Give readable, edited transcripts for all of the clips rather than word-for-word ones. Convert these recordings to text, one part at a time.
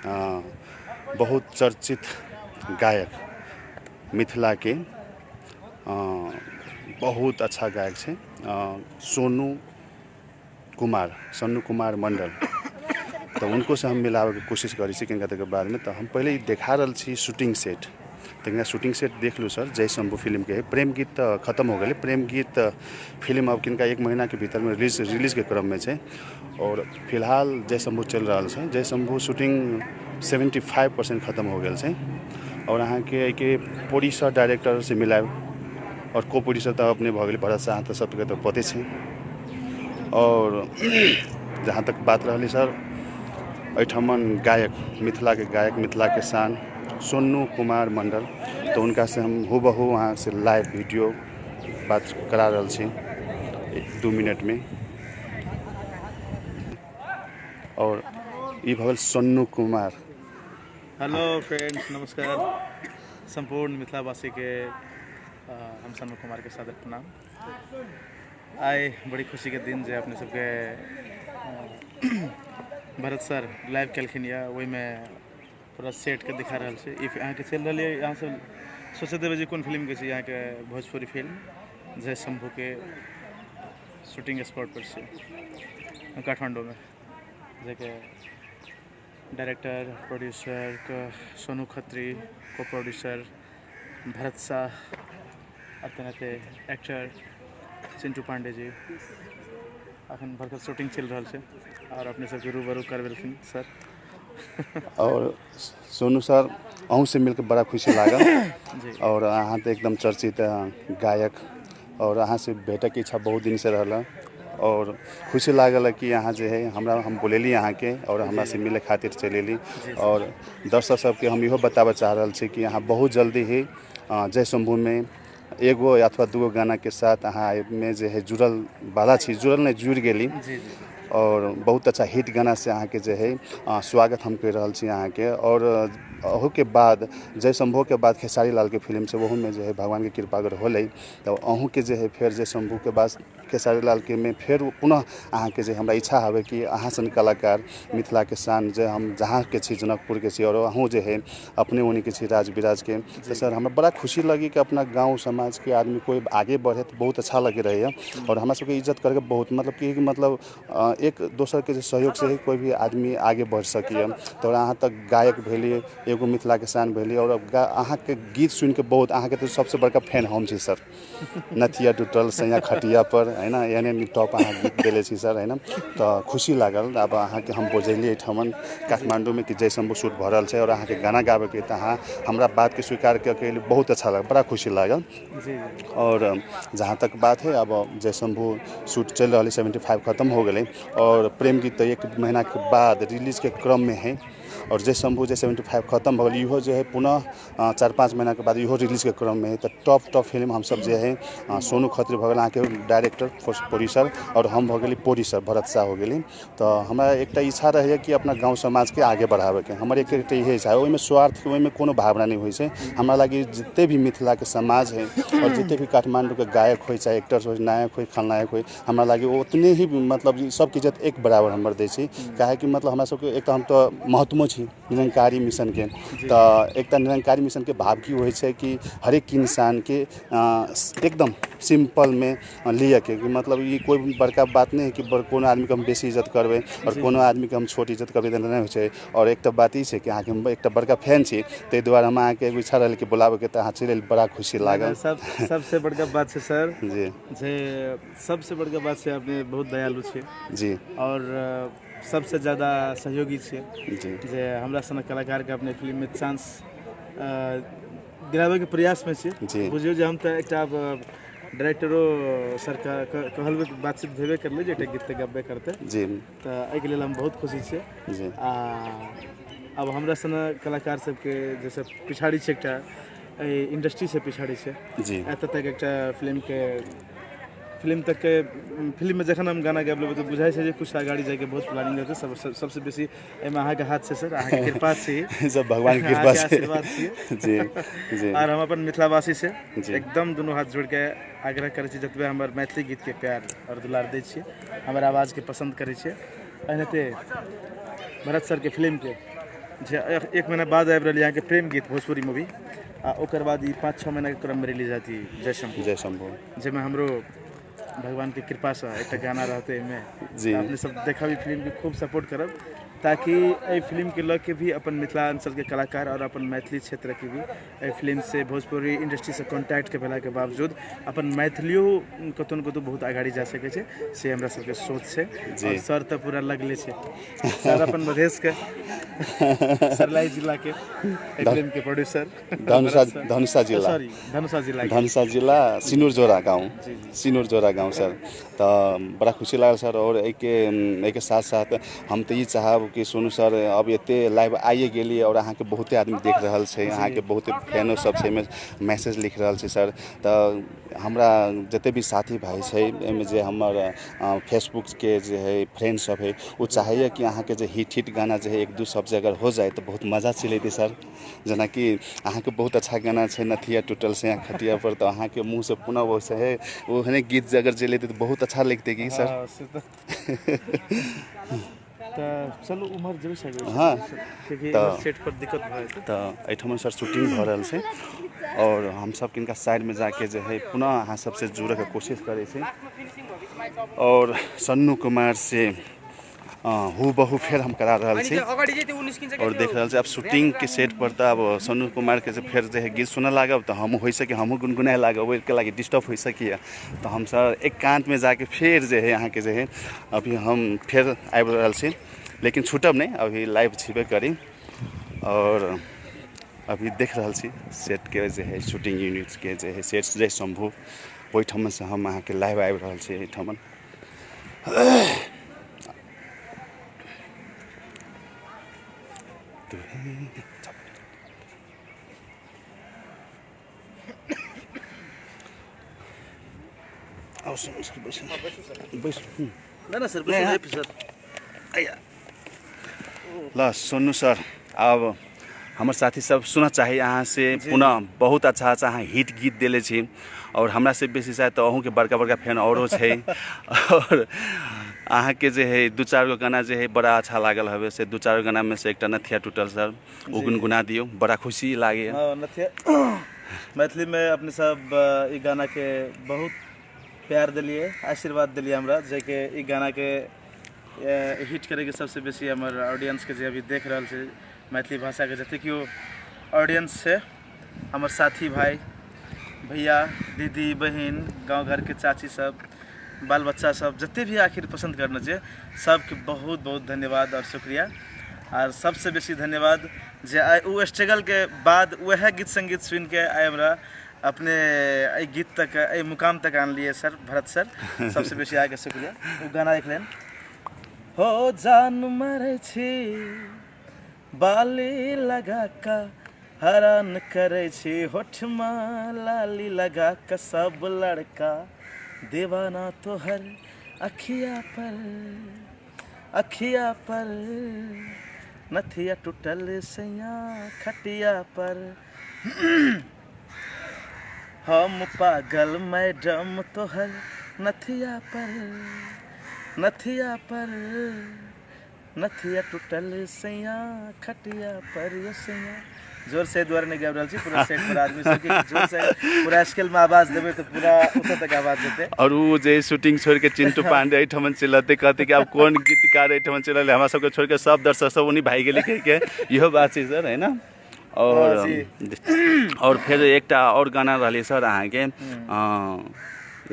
बहुत चर्चित गायक मिथिला के बहुत अच्छा गायक छे सोनू कुमार मंडल। तो उनको से हम मिलावे के कोशिश करी छी किनका के बारे में। तो हम पहले देखा रहा छी शूटिंग सेट। तो शूटिंग सेट देख लू सर। जय शंभू फिल्म के प्रेम गीत तो खत्म हो गए। प्रेम गीत फिल्म अब किनका 1 महीना के भीतर में रिलीज के क्रम में है। और फिलहाल जय शंभू चल रहा है। जय शंभू शूटिंग 75% खत्म हो गया है। और अहाँ के प्रोड्यूसर डायरेक्टर से मिलाए और को प्रोड्यूसर तो अपने भगल भरत शाह तो सबके तो पते छे। और जहाँ तक बात रही सर एठमन गायक मिथिला के शान सोनू कुमार मंडल। तो उनका से हम हूबहू वहाँ से लाइव वीडियो बात करा रहा छी 2 मिनट में। और ये भगल सोनू कुमार। हेलो फ्रेंड्स, नमस्कार। संपूर्ण मिथिलावासी के हम सोनू कुमार के सादर प्रणाम। आए बड़ी खुशी के दिन जे अपने सबके भरत सर लाइव कलखिन या वही में पूरा सेट के दिखा रहा है। यहाँ के चल रही है। यहाँ से सोचे देवे जी कौन फिल्म के यहाँ के भोजपुरी फिल्म जय शंभू के शूटिंग स्पॉट पर से काठमांडू में जेके डायरेक्टर प्रोड्यूसर सोनू खत्री, को प्रोड्यूसर भरत शाह और एक्टर चिंटू पांडे जी अखन भरकर शूटिंग चल रहा है। और अपने सबके रूबरू करवेलखिन सर। और सोनू सर अहूँ से मिलकर बड़ा खुशी लागल। और अहाँ तो एकदम चर्चित गायक और अहाँ से भेटे के इच्छा बहुत दिन से रहला। और खुशी लागल कि यहाँ जो है हम बोलेली यहाँ के और हमरा से मिले खातिर चलेली। और दर्शक सबके हम इहो बतावे चाह रहा छी कि यहाँ बहुत जल्दी ही जय शंभू में एगो अथवा 2 गाना के साथ अहाँ में जो है जुड़ल वाला छी। जुड़ल नहीं जुड़ गेली। और बहुत अच्छा हिट गाना से अहाँ के जो है स्वागत हम कर रहा छी अहाँ के। और अहू के बाद जय शंभू के बाद खेसारी लाल के फिल्म से वहू में जो है भगवान के कृपा अगर होले तो अहू के जो है फिर जय शंभू के बाद खेसारी लाल के में फिर पुनः अहाँ के जो हमरा इच्छा हवे कि अहाँ सन कलाकार मिथिला के शान जो हम जहाँ के छी जनकपुर के छी और अहूँ जो है अपने उन्हीं के छी राज बिराज के। तो सर हमरा बड़ा खुशी लगी कि अपना गाँव समाज के आदमी कोई आगे बढ़े तो बहुत अच्छा लगे रहे। और हमरा सबके इज्जत करके बहुत मतलब एक दोसर के सहयोग से ही कोई भी आदमी आगे बढ़ सकिए। तो अहाँ तक गायक भेलिए एगो मिथिला के शान भेलिए। और अहाँ के गीत सुन के बहुत अहाँ के तो सबसे बड़का फैन हम छी सर। नथिया टूटल सैया खटिया पर है ना यानी टॉप अहाँ गीत दिले छी सर है ना। तो खुशी लागल। अब अहाँ के हम बोझलिए ठमन काठमांडू में कि जय शंभू शूट भरल है और अहाँ के गाना गावे के तो अहाँ हमरा बात के स्वीकार करके बहुत अच्छा लगा, बड़ा खुशी लागल। और जहाँ तक बात है अब जय शंभू शूट चल रहा है 75 खत्म हो गए। और प्रेम गीत तो 1 महीना के बाद रिलीज के क्रम में है। और जय शंभू जो 75 खत्म हो गई इहो जो है पुनः 4-5 महीना के बाद इहो रिलीज के क्रम में है। तो टॉप फिल्म हम सब जो है सोनू खत्री भगल अहाँ के डायरेक्टर प्रोड्यूसर और हम हो गए प्रोड्यूसर भरत शाह हो गए। तो हमारा एक इच्छा रहे कि अपना गाँव समाज के आगे बढ़ावे के हमारे एक इहे इच्छा है। ओहिमे स्वार्थ ओहिमे कोनो भावना नहीं होइ छै। हमरा लगी जितने भी मिथिला के समाज है और जितने भी काठमांडू के गायक हो चाहे एक्टर हो नायक हो खलनायक हो हमरा लगी उतने ही मतलब सबके इज्जत एक बराबर हम दै छी। काहे कि मतलब हमरा सबके एक हम तो महत्वो छी निरंकारी मिशन के। तो एक निरंकारी मिशन के भाव की होइ छै कि हर एक इंसान के एकदम सिंपल में लिए के कि मतलब ये कोई बड़का बात नहीं है कि कोनो आदमी के हम बेसी इज्जत करबे और कोनो आदमी के हम छोट इज्जत करबे नहीं होइ छै। और एक बात ई छै कि अहाँ के हम एक बड़का फैन छी ताहि दुआरे हम अहाँ के एगो इच्छा रहल कि बुलावे के तो अहाँ चलि बड़ा खुशी लागल। सबसे बड़का बात है सर जी जे सबसे बड़का बात है आपने बहुत दयालु छे जी और सबसे ज़्यादा सहयोगी छे जी जे हमरा सन कलाकार के अपने फिल्म में चांस दिलावे के प्रयास में छे। बुझियो जे हम तो एक डायरेक्टरो सर कहल बातचीत भेबे करले जे गीत गबे करते जी। तो एहि लेल हम बहुत खुशी छे। जी अब हमरा सन कलाकार सबके जैसे पिछाड़ी छे एकटा इंडस्ट्री से पिछाड़ी छे जी एत तक एक फिल्म में जखन हम गाना गाबले तो बुझाई छै जे कुछ आगाड़ी जाके बहुत प्लानिंग होते। सबसे बेसी एमे अहाँ के हाथ से सर अहाँ के कृपा से सब भगवान की कृपा से आशीर्वाद छिए। जी जी। और हम अपन मिथिलावासी से एकदम दोनों हाथ जोड़ के आग्रह करे छी जतबे हमर मैथिली गीत के प्यार और दुलार दै छिए हमर आवाज के पसंद करे छिए एनाहिते भरत सर के फिल्म के जे एक महीना बाद आबि रहल यहाँ के प्रेम गीत भोजपुरी मूवी आ ओकर बाद ई 5-6 महीना के क्रम में रिलीज आती जय शंभू जेमे हमरो भगवान के कृपा से एक गाना रहते में जी अपने सब देखा भी फिल्म के खूब सपोर्ट करब ताकि ए फिल्म के लग के भी अपन मिथिलांचल के कलाकार और अपन मैथिली क्षेत्र के भी ए फिल्म से भोजपुरी इंडस्ट्री से कॉन्टैक्ट के भेला के बावजूद अपन मैथिलियो कतौ न कतौ बहुत आगाड़ी जा सके छे से हमरा सबके सोच छे और सर त पूरा लगले छे सर अपन मधेश के सरलाई जिला के ए फिल्म के प्रोड्यूसर धनुषा जिला सिनुरजोरा गाँव सर तो बड़ा खुशी लागल सर और एक साथ साथ हम तो ये चाहब कि सोनू सर अब एते लाइव आइए गेली और अहाँ के बहुते आदमी देख रहल छै अहाँ के बहुते फैनो सब छै मैसेज लिख रहल छै सर तो हमरा जते भी साथी भाई छै एमे जे हमर फेसबुक के जे है फ्रेंड सब है वो चाहिए कि अहाँ के जे हिट गाना जे है 1-2 शब्द अगर हो जाए तो बहुत मजा चलेते सर जना कि अहाँ के बहुत अच्छा गाना छै नथिया टूटल से खटिया पर तो अहाँ के मुंह से पुनः वो है वो है गीत अगर जे लेते तो बहुत अच्छा लगते कि सर चलो उमर जब से हाँ तो सेट पर दिक्कत भए तो एठम सर शूटिंग भ रहल छै और हम सब किनका साइड में जाके जो है पुनः अहाँ सबसे जुड़े के कोशिश करे छे और सन्नू कुमार से हूबहू फिर हम करा रहल छी और देख रहल छी अब शूटिंग के सेट पर तो अब सन्नू कुमार के फिर जो है गीत सुने लागब तो हम हो सके हम गुनगुनाए लागब ओहि के लागी डिस्टर्ब हो सके तो हम सर एकांत में जाके फिर जो है यहाँ के जो है अभी हम फिर आबि रहल छी लेकिन छूटब नहीं अभी लाइव छेबे करी और अभी देख रहल छी सेट के जो है शूटिंग यूनिट के जो है सेट जय शंभू ओहिठम से हम अहाँ के लाइव आबि रहल छी एहिठमन ल सोनू सर अब हमारे साथी सब सुना चाहिए अहाँ से पुनः बहुत अच्छा अच्छा अहाँ हिट गीत दिले छी और हमरा से बेसी शायद तो अहूँ के बड़का बड़का फैन औरो छै और अहाँ के जे है 2-4 गो गाना जे है बड़ा अच्छा लागल हवे से 2-4 गाना में से एक नथिया टूटल सर वो गुनगुना दियो बड़ा खुशी लागे नथिया मैथिली में अपने सब ई गाना के बहुत प्यार दिलिए आशीर्वाद दिलिए हमरा जे के ई गाना के हिट करे के सबसे बेसी हमर ऑडियंस के जे अभी देख रहल छै मैथिली भाषा के जते कि ऑडियंस से हमर साथी भाई भैया दीदी बहन गांव घर के चाची सब बाल बच्चा सब जते भी आखिर पसंद करना चाहिए सबके बहुत बहुत धन्यवाद और शुक्रिया और सबसे बेसी धन्यवाद जे आइ उ स्ट्रगल के बाद वह गीत संगीत सुन के आइ हमरा अपने गीत तक मुकाम तक आन लिए सर भरत सर सबसे बेसी आगे शुक्रिया वो गाना देख लें हो जान मारे छी बाली लगा का हरान करे छी होठमा लाली लगा का सब लड़का दीवाना तो हर अखिया पर नथिया टूटल सैया खटिया पर हम पागल मैडम तो हर नथिया टूटल सैया खटिया पर यो सैया जोर से द्वारा नहीं गाब रहल छी पूरा सेट पर आदमी सब के जोर से पूरा स्केल में आवाज देबे तो पूरा उतना तक आवाज देते और वो जे शूटिंग छोड़ के चिंटू पांडे एठमन चलते कहते कि अब कौन गीतकार एठमन चलले हमरा सब के छोड़ के सब दर्शक सब उन्हीं भाई गेली के इहो बात छै सर है ना और फिर एकटा और गाना रहले सर अहाँ के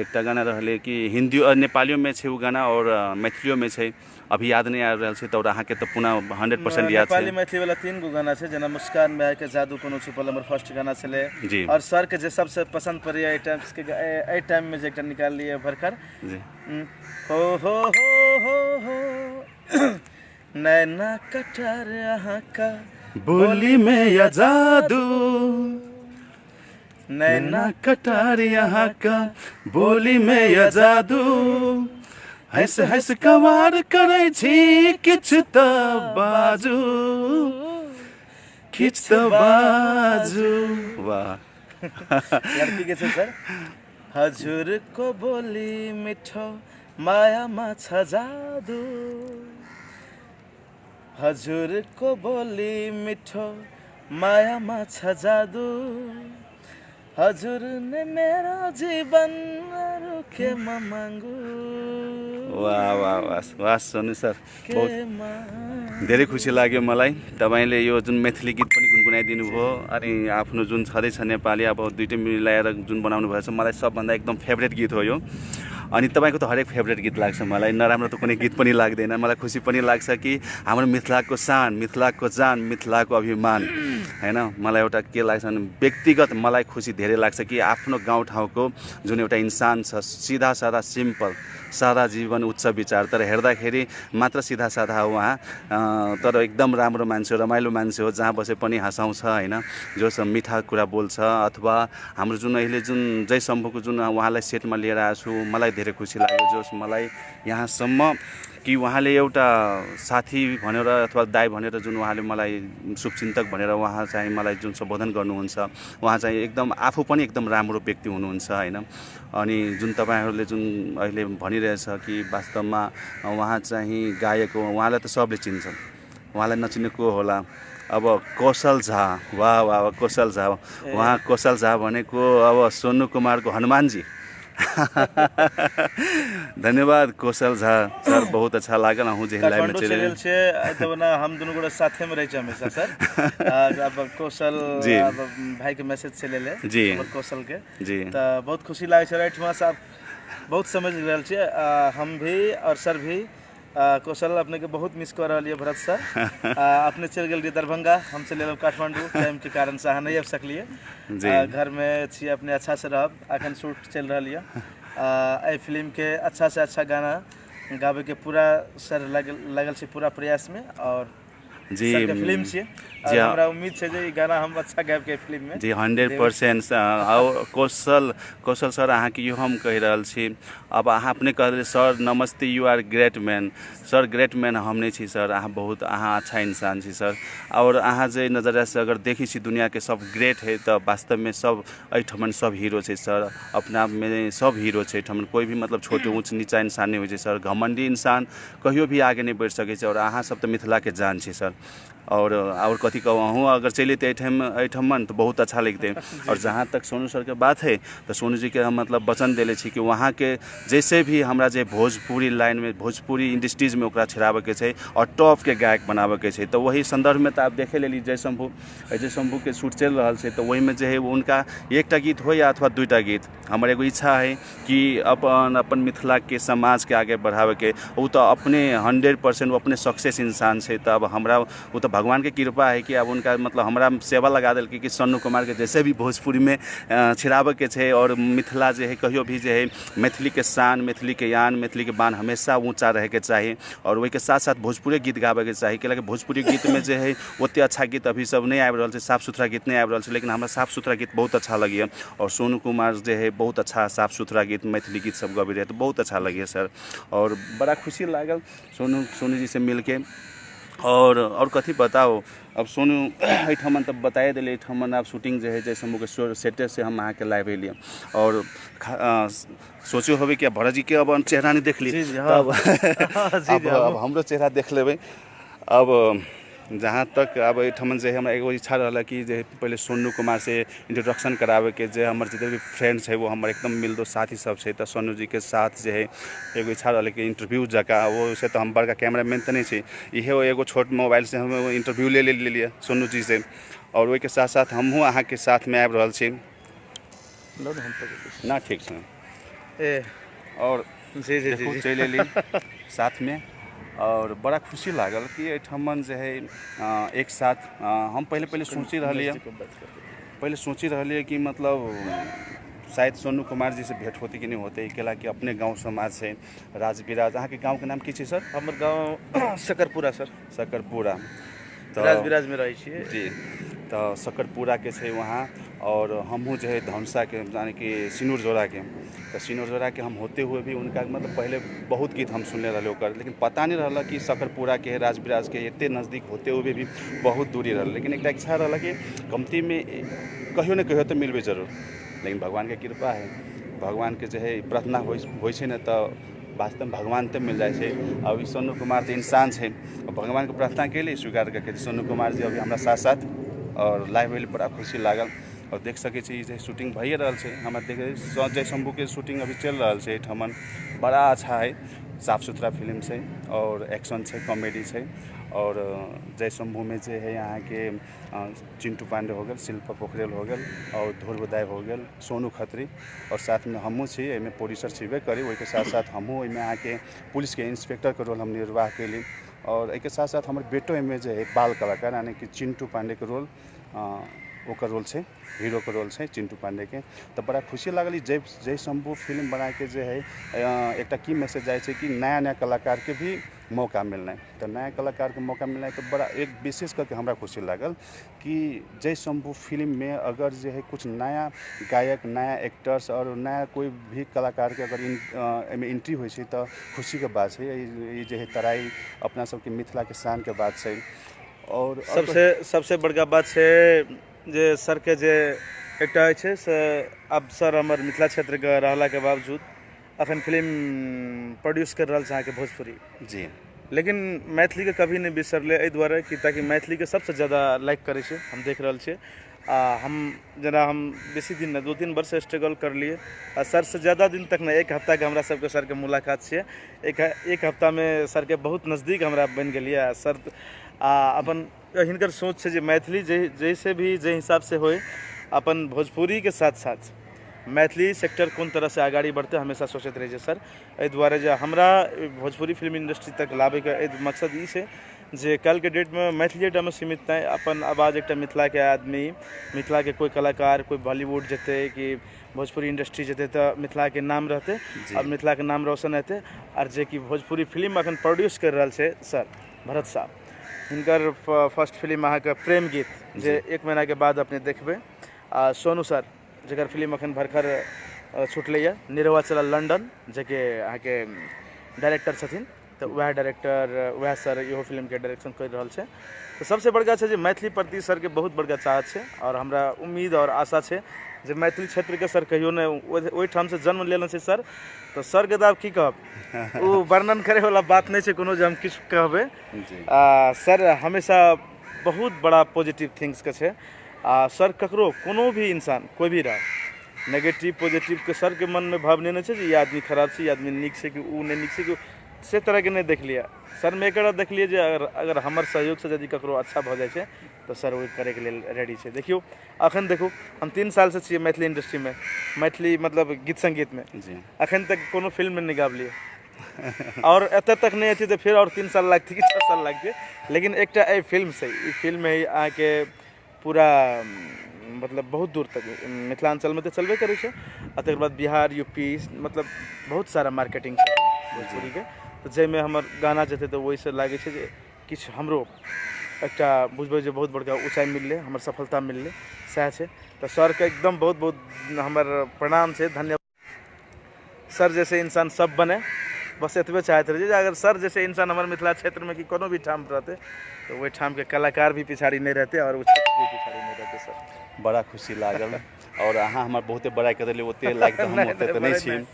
एकटा गाना रहले कि हिंदी और नेपालियों में छै वो गाना और मैथिलियों में छै अभी याद नहीं आ रहल छै तो अहाँ के तो पुनः 100% याद छै नेपाली मैथिली वाला 3 गो गाना छै जना मुस्कान में के जादू कोनो छुपल हमर फर्स्ट गाना छले और सर के जे सबसे पसंद पड़े आई टाइम में जे एकटा निकाल लिए भरकर जी हो नैना कटार अहाँ का बोली में या जादू नैना कटार यहाँ का बोली में या जादू हंस हंस कवार करे छी किछ त बाजू वाह लड़की के छै सर हजुर को बोली मिठो माया मा छ जादू हजुरको बोली मिठो मायामा छ जादु हजुर ने मेरो जीवन अरू के म मागु वाह वाह वाह वाह सोनू सर बहुत के म धेरै खुसी लाग्यो मलाई तपाईँले यो जुन मैथिली गीत पनि गुनगुनाइदिनु भयो अनि आफ्नो जुन छँदैछ नेपाली अब दुइटै मिलाएर जुन बनाउनु भएछ मलाई सबभन्दा एकदम फेभरेट गीत हो यो अनि तपाईँको त हरेक फेभरेट गीत लाग्छ मलाई नराम्रो त कुनै गीत पनि लाग्दैन मलाई खुसी पनि लाग्छ कि हाम्रो मिथिलाको शान मिथिलाको जान मिथिलाको अभिमान हैन मलाई एउटा के लाग्छ भने व्यक्तिगत मलाई खुसी धेरै लाग्छ कि आफ्नो गाउँठाउँको जुन एउटा इन्सान छ सिधा सादा सिम्पल सादा जीवन उच्च विचार तर हेर्दाखेरि मात्र सिधा सादा हो उहाँ तर एकदम राम्रो मान्छे हो रमाइलो मान्छे हो जहाँ बसे पनि हँसाउँछ हैन जो मिठा कुरा बोल्छ अथवा हाम्रो जुन अहिले जुन जय शम्भुको जुन उहाँलाई सेटमा लिएर आएको छु मलाई धेरै खुसी लाग्यो जोस मलाई यहाँसम्म कि उहाँले एउटा साथी भनेर अथवा दाइ भनेर जुन उहाँले मलाई शुभचिन्तक भनेर उहाँ चाहिँ मलाई जुन सम्बोधन गर्नुहुन्छ उहाँ चाहिँ एकदम आफू पनि एकदम राम्रो व्यक्ति हुनुहुन्छ हैन अनि जुन तपाईँहरूले जुन अहिले भनिरहेछ कि वास्तवमा उहाँ चाहिँ गायक हो उहाँलाई त सबले चिन्छन् उहाँलाई नचिन्ने को होला अब कौशल झा वाह वाह कौशल झा उहाँ कौशल झा भनेको अब सोनू कुमारको हनुमानजी धन्यवाद कौशल झा सर बहुत अच्छा लागल हूँ जे लाइव में चले छे तो ना हम दोनों गोटे साथे में रही हमेशा सर अब कौशल अब भाई के मैसेज चले ले जी कौशल के जी तो बहुत खुशी लागे छै राइट में साहब बहुत समझ रहल छे हम भी और सर भी कौशल अपने के बहुत मिस कर रहा भरत सर अपने चल गए दरभंगा हम चल गेल काठमांडू टाइम के कारण से अहाँ नहीं आबि सकलिए घर में छी अपने अच्छा से रहब अखन शूट चल रहा है फिल्म के अच्छा से अच्छा गाना गावे के पूरा सर लगल छै पूरा प्रयास में और जी फिल्म छे हमरा उम्मीद छै जे गाना हम अच्छा गाब के फिल्म में जी 100% और कौशल सर अहाँ के यो हम कह रहल छी अब अहाँ अपने कह सर नमस्ते you are great man sir great man हम नहीं छी सर अहाँ बहुत अहाँ अच्छा इंसान छी सर और अहाँ जे नजरिया से अगर देखी छी दुनिया के सब ग्रेट है तो वास्तव में सब एठमन सब हीरो छै सर अपना आप में सब हीरो छै एठमन कोई भी मतलब छोटे ऊंच नीचा इंसान नहीं होइ छै सर घमंडी इंसान कहियो भी आगे नहीं बढ़ सकै छै और अहाँ सब तो मिथिला के जान छी सर और कथी कहूँ अगर चले तो एठमन तो बहुत अच्छा लगते और जहाँ तक सोनू सर के बात है तो सोनू जी के हम मतलब वचन दिले छी कि वहाँ के जैसे भी हमरा जे भोजपुरी लाइन में भोजपुरी इंडस्ट्रीज में ओकरा छिड़ावे के छै और टॉप के गायक बनावे के छै तो वही संदर्भ में तो आप देखे लेली जय शंभू के शूट चल रहा है तो वही में जो है उनका एक गीत हो या अथवा दुईटा गीत हमारे एगो इच्छा है कि अपन मिथिला के समाज के आगे बढ़ावे के वो तो अपने 100% वो अपने सक्सेस इंसान है तो अब हमरा वो तो भगवान के कृपा है कि अब उनका मतलब हमरा सेवा लगा दिल कि सोनू कुमार के जैसे भी भोजपुरी में छिड़ावे के छै और मिथिला जो है कहियो भी जो है मैथिली के शान मैथिली के यान मैथिली के बान हमेशा ऊँचा रहे के चाहिए और वही के साथ साथ भोजपुरी गीत गावे के चाहिए कि भोजपुरी गीत में जो है ओते अच्छा गीत अभी सब नहीं आबि रहल छै साफ सुथरा गीत नहीं आबि रहल छै लेकिन हमरा साफ सुथरा गीत बहुत अच्छा लगे और सोनू कुमार जो है बहुत अच्छा साफ सुथरा गीत मैथिली गीत सब गबे रहे तो बहुत अच्छा लगे सर और बड़ा खुशी लागल सोनू जी से मिल के और कथी बताओ अब सोनू एठमन तब बताए दिले एठमन आप शूटिंग जो है जैसे हम सेटे से हम आके लाइव लिए और सोचो होबे कि भरत जी के अब चेहरा नहीं देख ली अब हमरो चेहरा देख लेबै अब जहाँ तक अब एठमन जे हमरा एगो इच्छा रहा कि जे पहले सोनू कुमार से इंट्रोडक्शन करावे के जे हमर जितने भी फ्रेंड्स है वो हमर एकदम मिल दो साथी सब है तो सोनू जी के साथ जे है एगो इच्छा रहा कि इंटरव्यू जका वो से तो हम बड़का कैमरा मैन तो नहीं छे इहे एगो छोट मोबाइल से हम इंटरव्यू ले लिए सोनू जी से और वही के साथ साथ हमहूँ अहाँ के साथ में आबि रहल छी ना ठीक है और जी चल एली साथ में और बड़ा खुशी लागल कि एठमन जो है एक साथ हम पहले सोची रही कि मतलब शायद सोनू कुमार जी से भेंट होती कि नहीं होते केला कि अपने गांव समाज से राजविराज अहाँ के गांव के नाम की छै सर हमर गांव सकरपुरा सर सकरपुरा तो राजविराज में रही छिए जी तो सकरपुरा के छै वहाँ और हमहूँ जो है धनसा के यानी कि सिनूर जोड़ा के तो सिनूर जोड़ा के हम होते हुए भी उनका मतलब पहले बहुत गीत हम सुनले रहे ओकर लेकिन पता नहीं रहा कि सकरपुरा के राजविराज के इतने नज़दीक होते हुए भी बहुत दूरी रहा लेकिन एक इच्छा रहा कि कमती में कहियो न कहियो तो मिलबे जरूर लेकिन भगवान के कृपा है भगवान के जो है प्रार्थना हो न तो वास्तव में भगवान तो मिल जाए। अब सोनू कुमार तो इंसान है और भगवान को प्रार्थना के लिए स्वीकार करके सोनू कुमार जी अभी हमारा साथ साथ और लाइव भेल बड़ा खुशी लागल। और देख सके जे शूटिंग भइए रहल छै, हमरा देखे जय शंभू के शूटिंग अभी चल रहा है एठमन, बड़ा अच्छा है, साफ सुथरा फिल्म है और एक्शन है, कॉमेडी है। और जय शंभू में जे है यहाँ के चिंटू पांडे हो गए, शिल्पा पोखरेल हो गए और ध्रुव दाई हो गए, सोनू खत्री और साथ में हमहूँ छी, एहिमे प्रोड्यूसर छेबे करी। वही के साथ साथ हमहूँ एहिमे यहाँ के पुलिस के इंस्पेक्टर के रोल हम निर्वाह कैली। और एक साथ साथ हमारे बेटो एहिमे जे है बाल कलाकार यानी कि चिंटू पांडे के रोल ओकर रोल है, हीरो के रोल है चिंटू पांडे के। तो बड़ा खुशी लागल जय शंभू फिल्म बना के जे है एक की मैसेज जाए कि नया नया कलाकार के भी मौका मिलना है। तो नया कलाकार के मौका मिलना है तो बड़ा एक विशेष करके हमरा खुशी लागल कि जय शंभू फिल्म में अगर जो है कुछ नया गायक, नया एक्टर्स और नया कोई भी कलाकार के अगर एंट्री हो तो खुशी के बात है। ये जो है तराई अपना सबके मिथिला के शान के बात है। और सबसे बड़का बात है जे सर के जे एकटा होइ छै से अब सर हमर मिथिला क्षेत्र के रहला के बावजूद अखन फिल्म प्रोड्यूस कर रहल छै के भोजपुरी जी, लेकिन मैथिली के कभी नहीं बिसरले एहि दुआरे कि ताकि मैथिली के सबसे ज़्यादा लाइक करे छै हम देख रहल छियै। हम बेसी दिन न 2-3 वर्ष स्ट्रगल कर लिए सर से ज़्यादा दिन तक न, एक हफ्ता के हमरा सबके सर के मुलाकात छै। एक हफ्ता में सर के बहुत नज़दीक हमरा बन गेलिए। सर अपन हिनकर सोच है जे मैथिली जैसे भी जे हिसाब से होए अपन भोजपुरी के साथ साथ मैथिली सेक्टर कोन तरह से आगाड़ी बढ़ते हमेशा सोचते रहे सर। एहि दुआरे जे हमरा भोजपुरी फिल्म इंडस्ट्री तक लाबे के मकसद ई है जे कल के डेट में मैथिलीटा में सीमित नहीं, अपन आवाज़ एक मिथिला के आदमी, मिथिला के कोई कलाकार, कोई बॉलीवुड जेते कि भोजपुरी इंडस्ट्री जेते तो मिथिला के नाम रहते और मिथिला के नाम रोशन हेते। और जे कि भोजपुरी फिल्म अखन प्रोड्यूस कर रहा है सर भरत साहब, हिनकर फर्स्ट फिल्म अहाँ के प्रेम गीत जे 1 महीना के बाद अपने देखबे। सोनू सर जकर फिल्म अखन भरखर छुटल निरहुआ चलल लंडन, जेके अहाँ के डायरेक्टर छथिन, तो वह डायरेक्टर वह सर इहो फिल्म के डायरेक्शन कर रहा है। तो सबसे बड़का है जो मैथिली प्रति सर के बहुत बड़का चाहत है और हमरा उम्मीद और आशा है जो मैथिली क्षेत्र के सर कहियो ने ओहि ठाम से जन्म लेने से सर, तो सर के तो की कहब वो वर्णन करे वाला बात नहीं है कोनो जे हम किछु कहबे। सर हमेशा बहुत बड़ा पॉजिटिव थिंग्स के छे। सर ककरो कोनो भी इंसान कोई भी रह नेगेटिव पॉजिटिव के सर के मन में भाव नहीं है ये आदमी खराब है, ये आदमी निक से कि उ नहीं निक से कि से तरह के नहीं देख लिया। सर में एक देख लिए जे अगर हमर सहयोग से यदि ककरो अच्छा भ जाए तो सर वो करे के लिए रेडी है। देखियो अखन देखो हम 3 साल से छिए मैथिली इंडस्ट्री में, मैथिली मतलब गीत संगीत में अखन तक कोनो फिल्म में नहीं गाबलिए और एत तक नहीं थी तो फिर और 3 साल लगती कि 6 साल लगते। लेकिन एक फिल्म से फिल्म में आके पूरा मतलब बहुत दूर तक मिथिलांचल में तो चलबे करे छे, तकर बाद बिहार यूपी मतलब बहुत सारा मार्केटिंग भोजपुरी के, तो जैमें हमर गाना जेते तो वही से लागे छे जे किछ हमरो एकटा बुझबे जे बहुत बड़का ऊंचाई मिलले, हमर सफलता मिलले सह छे। तो सर के एकदम बहुत बहुत हमर प्रणाम छे, धन्यवाद। सर जैसे इंसान सब बने बस एतबे चाहते रहे। अगर सर जैसे इंसान हमारे मिथिला क्षेत्र में कि कोनो भी ठाम रहते तो वही ठाम के कलाकार भी पिछाड़ी नहीं रहते और वो क्षेत्र भी पिछाड़ी नहीं रहते। सर बड़ा खुशी लागल और अहाँ हमार बहुते बड़ाई कर दिली, ओते लाइक तो हम ओते तो नहीं छी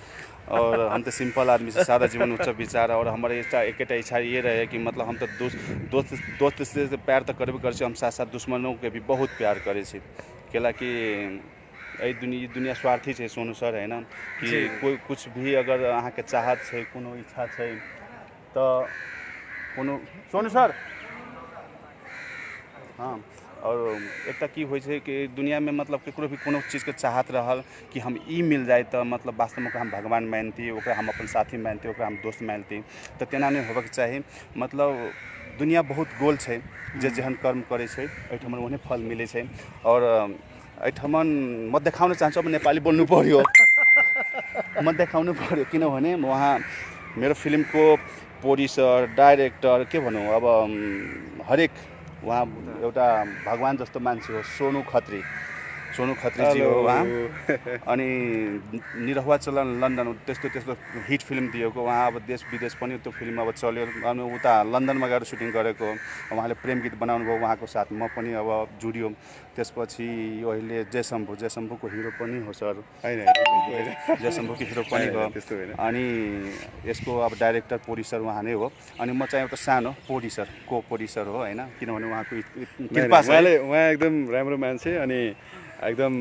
और हम तो सिंपल आदमी से सादा जीवन उच्च विचार। और हमारे एक इच्छा ये रहे कि मतलब हम तो दोस्त से प्यार तो करबे कर, हम साथ साथ दुश्मनों के भी बहुत प्यार करे छी, कैला कि दुनिया स्वार्थी है सोनू सर है ना कि कोई कुछ भी अगर अहाँ के चाहत है कोनो इच्छा है तो कोनो सोनू सर हाँ। और एक की हो कि दुनिया में मतलब केकरो भी कोनो चीज़ के चाहत रहल कि हम ई मिल जाए तो मतलब वास्तव में हम भगवान मानती, ओकरा हम अपन साथी मानती, ओकरा हम दोस्त मानती, तो तेना नहीं होबे के चाही। मतलब दुनिया बहुत गोल है, जे जेहन कर्म करे छै एठमन ओहने फल मिले छै। और एठमन मत देखाउन चाहन्छु, अब नेपाली बोल्नु पर्यो मत देखाउनु पर्यो किनभने वहाँ मेरो फिल्म को प्रोड्यूसर डायरेक्टर के भनौँ अब हरेक वहाँ एउटा भगवान जस्तो मान्छे हो सोनू खत्री। सोनू खत्रीजी हो उहाँ। अनि निरहुवा चलन लन्डन त्यस्तो त्यस्तो हिट फिल्म दिएको उहाँ। अब देश विदेश पनि त्यो फिल्म अब चल्यो। अनि उता लन्डनमा गएर सुटिङ गरेको उहाँले प्रेम गीत बनाउनु भयो उहाँको साथ म पनि अब जुडियो। त्यसपछि यो अहिले जयशम्भुको हिरो पनि हो सर। जयशम्भुको हिरो पनि हो। अनि यसको अब डाइरेक्टर प्रोड्युसर उहाँ नै हो। अनि म चाहिँ एउटा सानो को प्रोड्युसर हो होइन, किनभने उहाँको कृपा छ। उहाँ एकदम राम्रो मान्छे अनि एकदम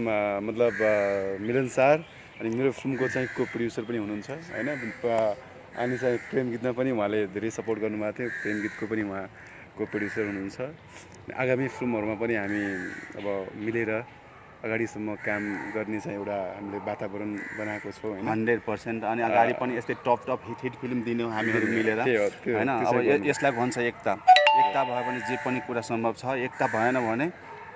मतलब मिलनसार। अनि मेरो फिल्मको चाहिँ को प्रोड्युसर पनि हुनुहुन्छ होइन। अनि चाहिँ प्रेम गीतमा पनि उहाँले धेरै सपोर्ट गर्नुभएको थियो। प्रेम गीतको पनि उहाँ को प्रोड्युसर हुनुहुन्छ। आगामी फिल्महरूमा पनि हामी अब मिलेर अगाडिसम्म काम गर्ने चाहिँ एउटा हामीले वातावरण बनाएको छौँ होइन। 100%। अनि अगाडि पनि यस्तै टप हिट फिल्म दिने हामीहरू मिलेर होइन। अब यसलाई भन्छ एकता भयो भने जे पनि कुरा सम्भव छ। एकता भएन भने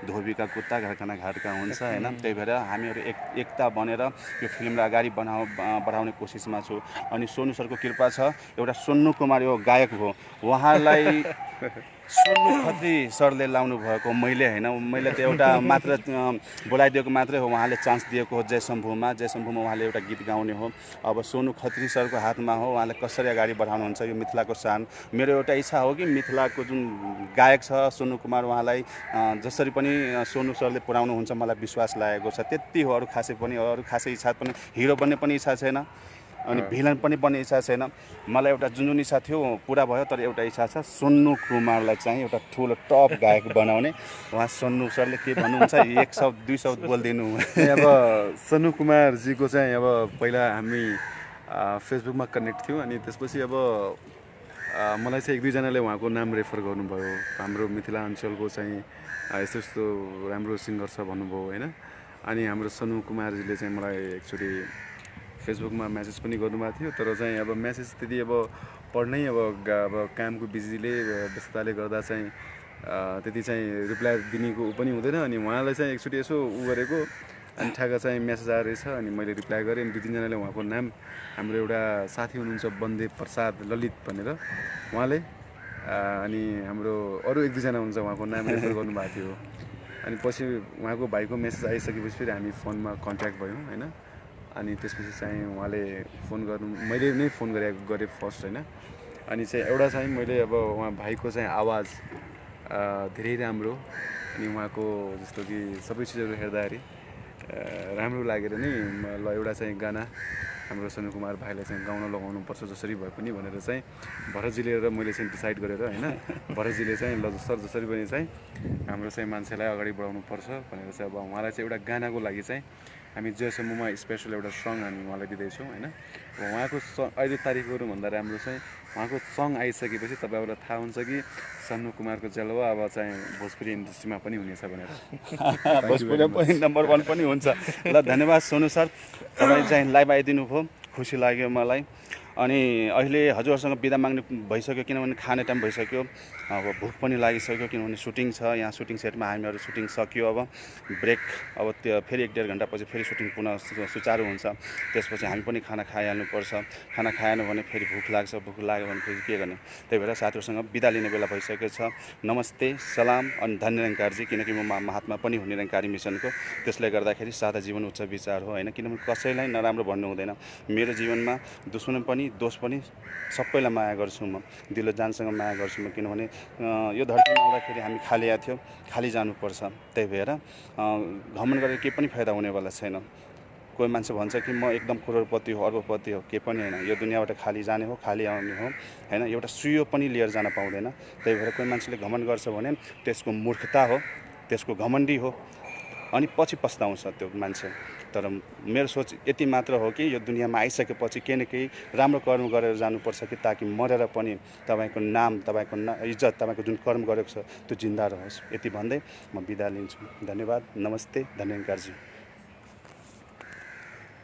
धोबीका कुत्ता घरका हुन्छ होइन। त्यही भएर हामीहरू एकता बनेर यो फिल्मलाई अगाडि बढाउने कोसिसमा छु। अनि सोनू सरको कृपा छ। एउटा सोनू कुमार यो गायक हो, उहाँलाई सोनू खत्री सरले लाउनु भएको मैले होइन। मैले त एउटा मात्र बोलाइदिएको मात्रै हो, उहाँले चान्स दिएको हो जयशम्भुमा उहाँले एउटा गीत गाउने हो। अब सोनू खत्री सरको हातमा हो, उहाँले कसरी अगाडि बढाउनुहुन्छ यो मिथिलाको सान। मेरो एउटा इच्छा हो कि मिथिलाको जुन गायक छ सोनू कुमार, उहाँलाई जसरी पनि सोनू सरले पुर्याउनुहुन्छ मलाई विश्वास लागेको छ। त्यति हो, अरू खासै इच्छा पनि। हिरो बन्ने पनि इच्छा छैन अनि भिलन पनि बन्ने इच्छा छैन। मलाई एउटा जुन इच्छा थियो पुरा भयो। तर एउटा इच्छा छ, सोनू कुमारलाई चाहिँ एउटा ठुलो टप गायक बनाउने। उहाँ सोनू सरले के भन्नुहुन्छ 1 शब्द 2 शब्द बोलिदिनु। अब सोनू कुमारजीको चाहिँ अब पहिला हामी फेसबुकमा कनेक्ट थियौँ। अनि त्यसपछि अब मलाई चाहिँ 1-2 जनाले उहाँको नाम रेफर गर्नुभयो। हाम्रो मिथिला अञ्चलको चाहिँ यस्तो राम्रो सिङ्गर छ भन्नुभयो होइन। अनि हाम्रो सोनू कुमारजीले चाहिँ मलाई एक्चुअली फेसबुकमा मेसेज पनि गर्नुभएको थियो। तर चाहिँ अब मेसेज त्यति अब पढ्नै अब कामको व्यस्तताले गर्दा चाहिँ त्यति चाहिँ रिप्लाई दिनेको पनि हुँदैन। अनि उहाँलाई चाहिँ एक्चुअली यसो गरेको अनि ठ्याक्क चाहिँ मेसेज आएर रहेछ। अनि मैले रिप्लाई गरेँ। अनि 2-3 जनाले उहाँको नाम, हाम्रो एउटा साथी हुनुहुन्छ बन्दे प्रसाद ललित भनेर उहाँले, अनि हाम्रो अरू 1-2 जना हुनुहुन्छ उहाँको नाम रेफर गर्नुभएको थियो। अनि पछि उहाँको भाइको मेसेज आइसकेपछि फेरि हामी फोनमा कन्ट्याक्ट भयौँ होइन। अनि त्यसपछि चाहिँ उहाँले फोन गर्नु, मैले नै फोन गरेँ फर्स्ट होइन। अनि चाहिँ एउटा चाहिँ मैले अब उहाँ भाइको चाहिँ आवाज धेरै राम्रो। अनि उहाँको जस्तो कि सबै चिजहरू हेर्दाखेरि राम्रो लागेर नै ल एउटा चाहिँ गाना हाम्रो सोनू कुमार भाइलाई चाहिँ गाउन लगाउनुपर्छ जसरी भए पनि भनेर चाहिँ भरतजीले र मैले चाहिँ डिसाइड गरेर होइन। भरतजीले चाहिँ ल सर जसरी पनि चाहिँ हाम्रो चाहिँ मान्छेलाई अगाडि बढाउनुपर्छ भनेर चाहिँ अब उहाँलाई चाहिँ एउटा गानाको लागि चाहिँ हामी जयशम्भुमा स्पेसल एउटा सङ हामी उहाँलाई दिँदैछौँ होइन। अब उहाँको अहिले तारिखहरू भन्दा राम्रो चाहिँ उहाँको सङ आइसकेपछि तपाईँहरूलाई थाहा हुन्छ कि सोनू कुमारको जलवा अब चाहिँ भोजपुरी इन्डस्ट्रीमा पनि हुनेछ भनेर। भोजपुरी पनि नम्बर 1 पनि हुन्छ। ल धन्यवाद सोनू सर, तपाईँ चाहिँ लाइभ आइदिनु भयो, खुसी लाग्यो मलाई। अनि अहिले हजुरहरूसँग बिदा माग्ने भइसक्यो, किनभने खाने टाइम भइसक्यो। अब भोक पनि लागिसक्यो, किनभने सुटिङ छ यहाँ। सुटिङ सेटमा हामीहरू सुटिङ सक्यो। अब ब्रेक, अब त्यो फेरि 1-1.5 घन्टापछि फेरि सुटिङ पुनः सुचारू हुन्छ। त्यसपछि हामी पनि खाना खाइहाल्नुपर्छ। खाना खाएन भने फेरि भोक लाग्छ, भोक लाग्यो भने फेरि के गर्ने। त्यही भएर साथीहरूसँग बिदा लिने बेला भइसकेको छ। नमस्ते, सलाम अनि धन्य निरङ्कारजी, किनकि म महात्मा पनि हो निरङ्कारी मिसनको। त्यसले गर्दाखेरि सादा जीवन उच्च विचार हो होइन। किनभने कसैलाई नराम्रो भन्नु हुँदैन। मेरो जीवनमा दुश्मन पनि दोष पनि सबैलाई माया गर्छु म, दिलो जानसँग माया गर्छु म। किनभने यो धरतीमा आउँदाखेरि हामी खाली आएको थियो, खाली जानुपर्छ। त्यही भएर घमण्ड गरेर केही पनि फाइदा हुनेवाला छैन। कोही मान्छे भन्छ कि म एकदम करोडपति हो, अर्बपति हो, केही पनि होइन। यो दुनियाँबाट खाली जाने हो, खाली आउने हो होइन। एउटा सुयो पनि लिएर जान पाउँदैन। त्यही भएर कोही मान्छेले घमण्ड गर्छ भने त्यसको मूर्खता हो, त्यसको घमण्डी हो, अनि पछि पस्ताउँछ त्यो मान्छे। तर मेरो सोच यति मात्र हो कि यो दुनियाँमा आइसकेपछि केही न केही राम्रो कर्म गरेर जानुपर्छ कि ताकि मरेर पनि तपाईँको नाम, तपाईँको इज्जत, तपाईँको जुन कर्म गरेको छ त्यो जिन्दा रहोस्। यति भन्दै म बिदा लिन्छु। धन्यवाद, नमस्ते, धन्यवाद।